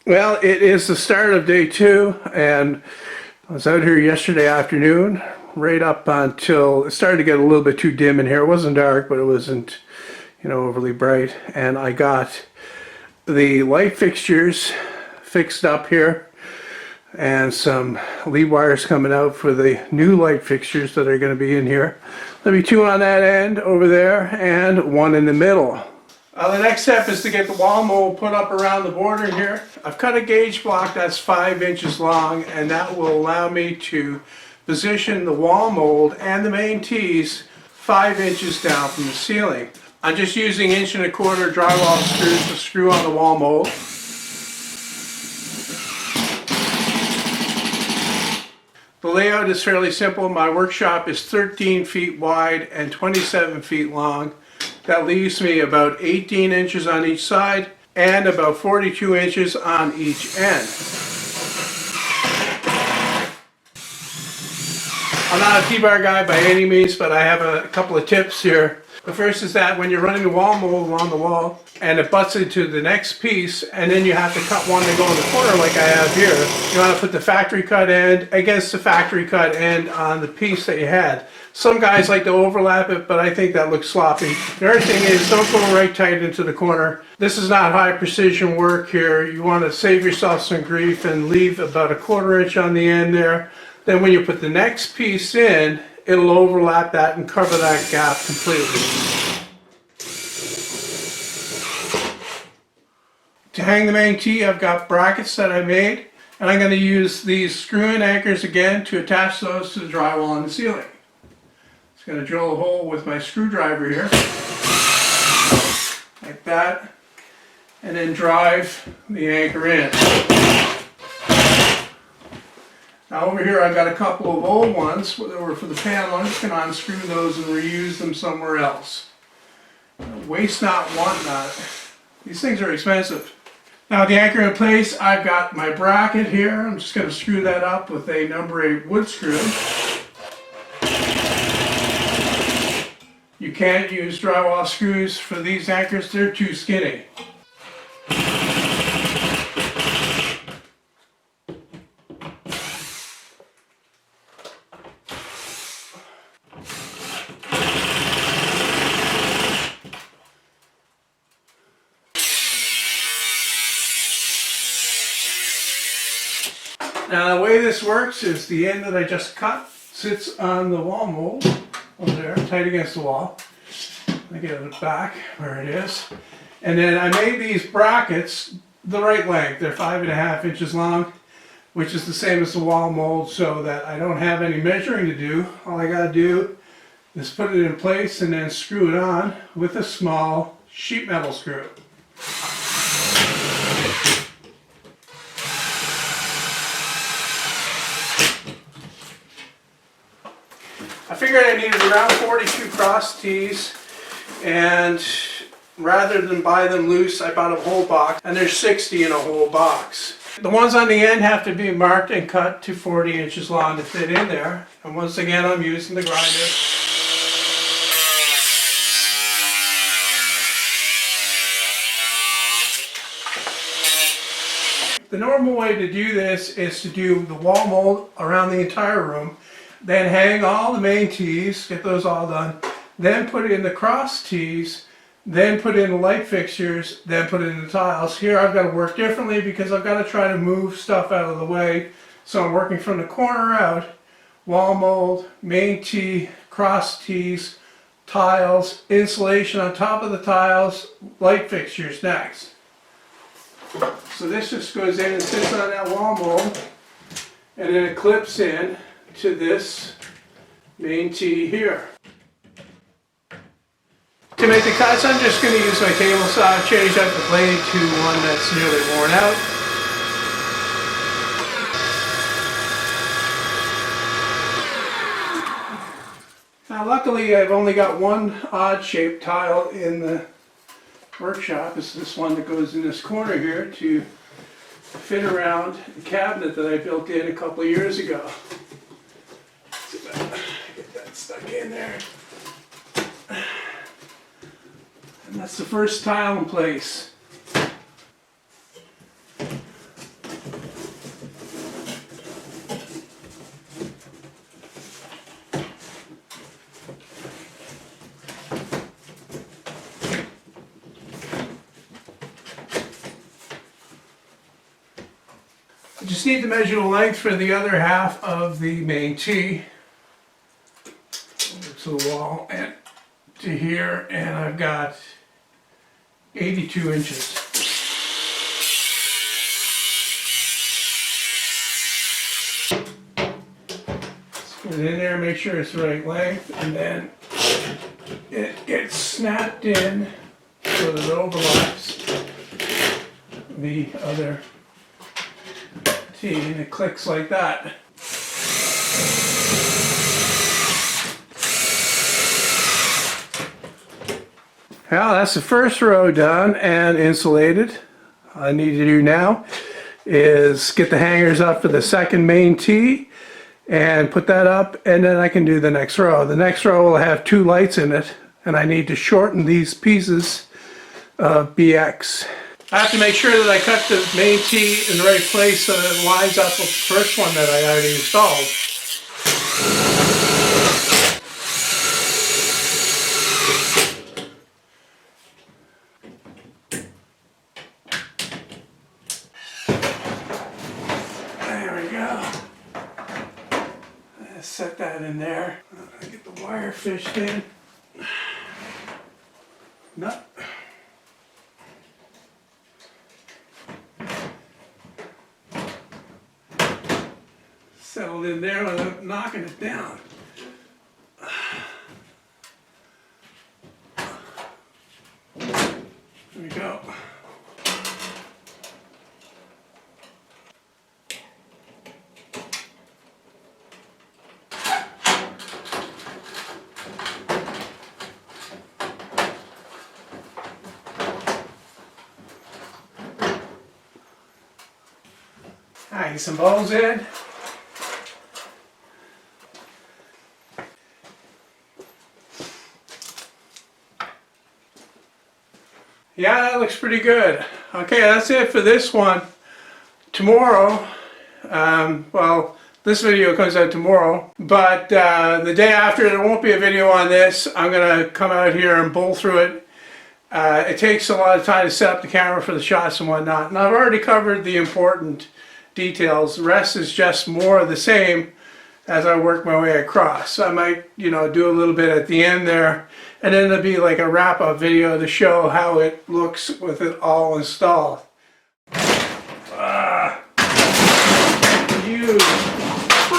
Well, it is the start of day two, and I was out here yesterday afternoon, right up until it started to get a little bit too dim in here. It wasn't dark, but it wasn't, overly bright. And I got the light fixtures fixed up here, and some lead wires coming out for the new light fixtures that are going to be in here. There'll be two on that end over there, and one in the middle. The next step is to get the wall mold put up around the border here. I've cut a gauge block that's 5 inches long, and that will allow me to position the wall mold and the main tees 5 inches down from the ceiling. I'm just using 1¼ drywall screws to screw on the wall mold. The layout is fairly simple. My workshop is 13 feet wide and 27 feet long. That leaves me about 18 inches on each side and about 42 inches on each end. I'm not a T-bar guy by any means, but I have a couple of tips here. The first is that when you're running the wall mold along the wall and it butts into the next piece, and then you have to cut one to go in the corner like I have here, you want to put the factory cut end against the factory cut end on the piece that you had. Some guys like to overlap it, but I think that looks sloppy. The other thing is, don't go right tight into the corner. This is not high precision work here. You want to save yourself some grief and leave about 1/4 inch on the end there. Then when you put the next piece in, it'll overlap that and cover that gap completely. To hang the main tee, I've got brackets that I made, and I'm going to use these screw-in anchors again to attach those to the drywall on the ceiling. Just going to drill a hole with my screwdriver here, like that, and then drive the anchor in. Now over here I've got a couple of old ones that were for the panel. I'm just going to unscrew those and reuse them somewhere else. Waste not, want not. These things are expensive. Now the anchor in place, I've got my bracket here. I'm just going to screw that up with a number 8 wood screw. You can't use drywall screws for these anchors, they're too skinny. Now the way this works is the end that I just cut sits on the wall mold over there, tight against the wall. I get it back where it is. And then I made these brackets the right length. They're 5½ inches long, which is the same as the wall mold, so that I don't have any measuring to do. All I gotta do is put it in place and then screw it on with a small sheet metal screw. I figured I needed around 42 cross tees, and rather than buy them loose, I bought a whole box, and there's 60 in a whole box. The ones on the end have to be marked and cut to 40 inches long to fit in there, and once again I'm using the grinder. The normal way to do this is to do the wall mold around the entire room, then hang all the main tees, get those all done, then put in the cross tees, then put in the light fixtures, then put in the tiles. Here I've got to work differently because I've got to try to move stuff out of the way. So I'm working from the corner out, wall mold, main tee, cross tees, tiles, insulation on top of the tiles, light fixtures next. So this just goes in and sits on that wall mold, and then it clips in to this main tee here. To make the cuts, I'm just going to use my table saw, change out the blade to one that's nearly worn out. Now luckily I've only got one odd shaped tile in the workshop. It's this one that goes in this corner here to fit around the cabinet that I built in a couple of years ago. Get that stuck in there. And that's the first tile in place. I just need to measure the length for the other half of the main T. To the wall and to here, and I've got 82 inches. Put it in there, make sure it's the right length, and then it gets snapped in so that it overlaps the other T, and it clicks like that. Well, that's the first row done and insulated. All I need to do now is get the hangers up for the second main T and put that up, and then I can do the next row. The next row will have 2 lights in it, and I need to shorten these pieces of BX. I have to make sure that I cut the main T in the right place so that it lines up with the first one that I already installed. Set that in there. I get the wire fished in. Nut. Settled in there without knocking it down. There we go. Get some bolts in. Yeah, that looks pretty good. Okay, that's it for this one. Tomorrow, well, this video comes out tomorrow, but the day after, there won't be a video on this. I'm going to come out here and bowl through it. It takes a lot of time to set up the camera for the shots and whatnot, and I've already covered the important details. The rest is just more of the same as I work my way across. So I might, do a little bit at the end there, and then there'll be like a wrap-up video to show how it looks with it all installed.